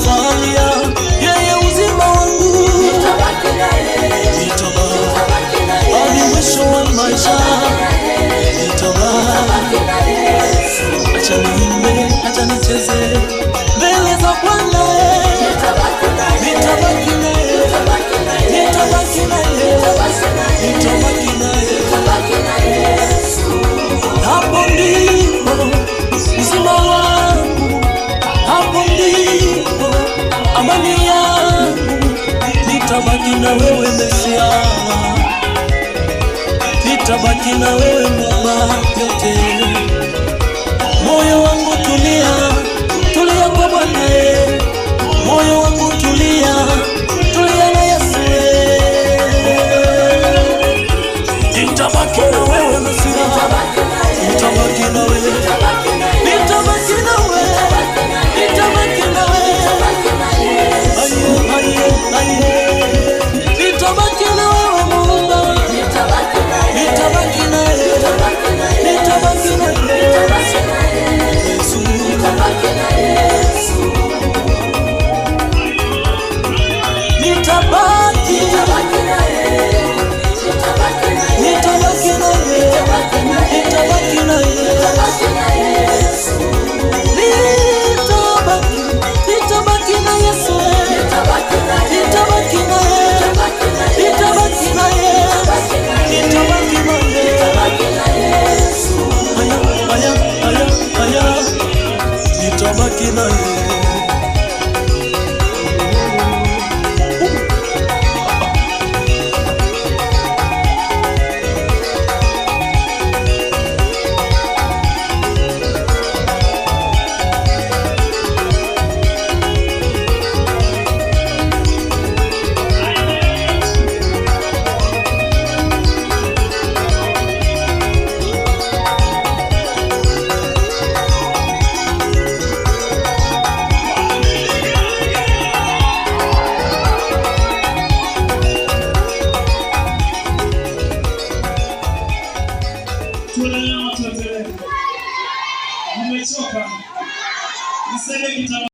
nitafalia yeye uzima wangu, nitabaki naye, nitabaki hadi mwisho wa maisha, nitabaki naye. Acha niimbe, acha nicheze mbele za Bwana, nitabaki naye, nitabaki naye, nitabaki naye, nitabaki naye. Hapo ndipo uzima wangu, hapo ndipo amani yangu. Nitabaki na wewe Mesia, nitabaki na wewe Mungu yote.